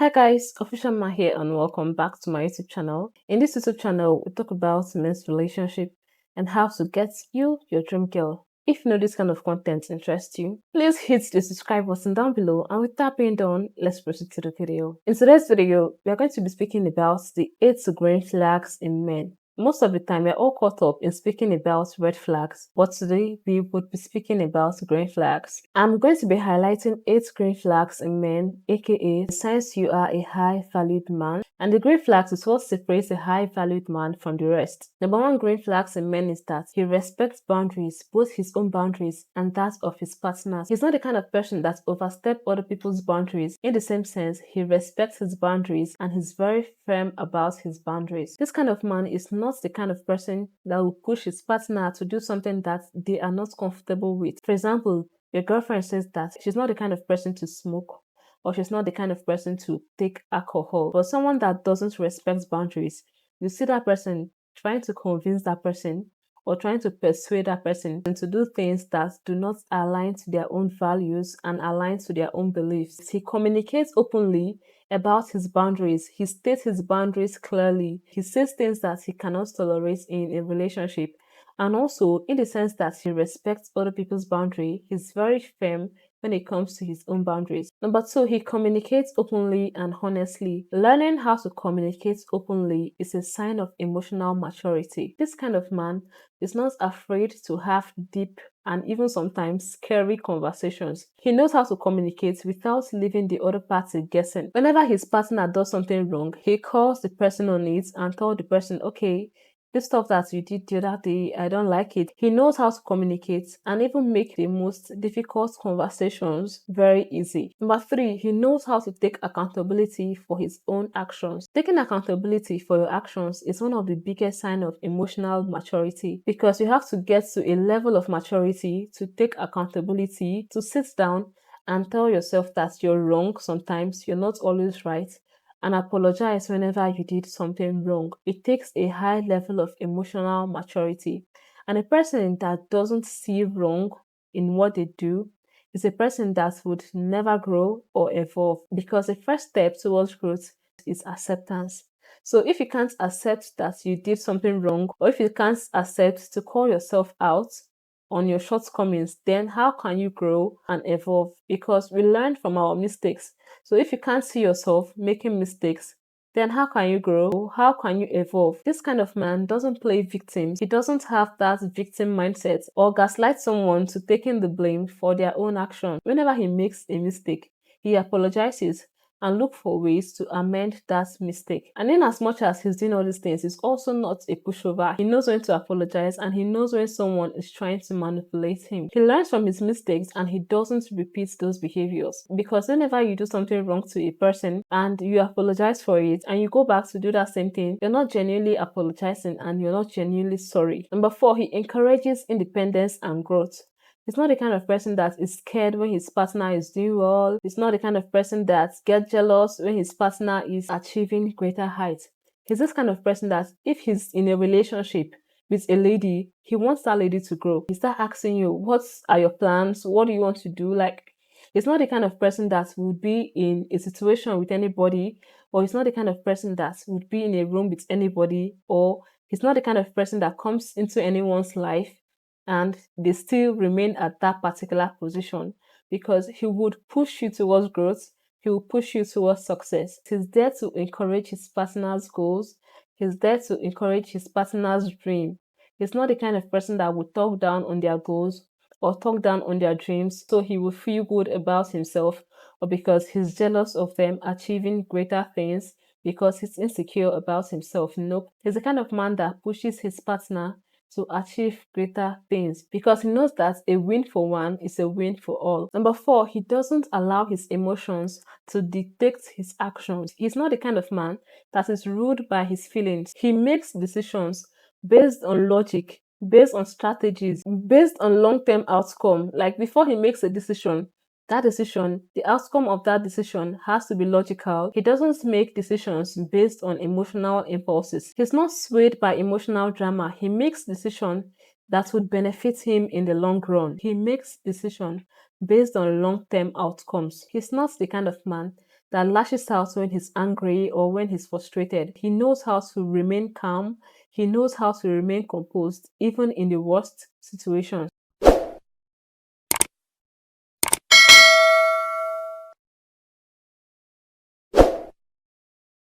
Hi guys, Official Ma here and welcome back to my YouTube channel. In this YouTube channel, we talk about men's relationship and how to get you your dream girl. If you know this kind of content interests you, please hit the subscribe button down below, and with that being done, let's proceed to the video. In today's video, we are going to be speaking about the 8 green flags in men. Most of the time, we're all caught up in speaking about red flags, but today we would be speaking about green flags. I'm going to be highlighting 8 green flags in men, aka signs you are a high valued man. And the green flags is what separates a high valued man from the rest. Number 1 green flags in men is that he respects boundaries, both his own boundaries and that of his partners. He's not the kind of person that oversteps other people's boundaries. In the same sense, he respects his boundaries and he's very firm about his boundaries. This kind of man is not the kind of person that will push his partner to do something that they are not comfortable with. For example, your girlfriend says that she's not the kind of person to smoke, or she's not the kind of person to take alcohol. But someone that doesn't respect boundaries, you see that person trying to convince that person or trying to persuade that person to do things that do not align to their own values and align to their own beliefs. He communicates openly about his boundaries. He states his boundaries clearly. He says things that he cannot tolerate in a relationship. And also, in the sense that he respects other people's boundary, he's very firm when it comes to his own boundaries. Number 2, he communicates openly and honestly. Learning how to communicate openly is a sign of emotional maturity. This kind of man is not afraid to have deep and even sometimes scary conversations. He knows how to communicate without leaving the other party guessing. Whenever his partner does something wrong, he calls the person on it and tells the person, okay, this stuff that you did the other day, I don't like it. He knows how to communicate and even make the most difficult conversations very easy. Number 3, he knows how to take accountability for his own actions. Taking accountability for your actions is one of the biggest signs of emotional maturity, because you have to get to a level of maturity to take accountability, to sit down and tell yourself that you're wrong sometimes, you're not always right, and apologize whenever you did something wrong. It takes a high level of emotional maturity. And a person that doesn't see wrong in what they do is a person that would never grow or evolve, because the first step towards growth is acceptance. So if you can't accept that you did something wrong, or if you can't accept to call yourself out on your shortcomings, then how can you grow and evolve? Because we learn from our mistakes. So if you can't see yourself making mistakes, then how can you grow? How can you evolve? This kind of man doesn't play victims. He doesn't have that victim mindset or gaslight someone to taking the blame for their own action. Whenever he makes a mistake, he apologizes and look for ways to amend that mistake. And in as much as he's doing all these things, he's also not a pushover. He knows when to apologize and he knows when someone is trying to manipulate him. He learns from his mistakes and he doesn't repeat those behaviors. Because whenever you do something wrong to a person and you apologize for it and you go back to do that same thing, you're not genuinely apologizing and you're not genuinely sorry. Number 4, he encourages independence and growth. He's not the kind of person that is scared when his partner is doing well. He's not the kind of person that gets jealous when his partner is achieving greater heights. He's this kind of person that if he's in a relationship with a lady, he wants that lady to grow. He start asking you, what are your plans? What do you want to do? Like, he's not the kind of person that would be in a situation with anybody, or he's not the kind of person that would be in a room with anybody, or he's not the kind of person that comes into anyone's life and they still remain at that particular position, because he would push you towards growth, he will push you towards success. He's there to encourage his partner's goals, he's there to encourage his partner's dream. He's not the kind of person that would talk down on their goals or talk down on their dreams so he will feel good about himself, or because he's jealous of them achieving greater things because he's insecure about himself. Nope. He's the kind of man that pushes his partner to achieve greater things, because he knows that a win for one is a win for all. Number 4, he doesn't allow his emotions to dictate his actions. He's not the kind of man that is ruled by his feelings. He makes decisions based on logic, based on strategies, based on long-term outcome. Like, before he makes a decision, that decision, the outcome of that decision has to be logical. He doesn't make decisions based on emotional impulses. He's not swayed by emotional drama. He makes decisions that would benefit him in the long run. He makes decisions based on long-term outcomes. He's not the kind of man that lashes out when he's angry or when he's frustrated. He knows how to remain calm. He knows how to remain composed, even in the worst situations.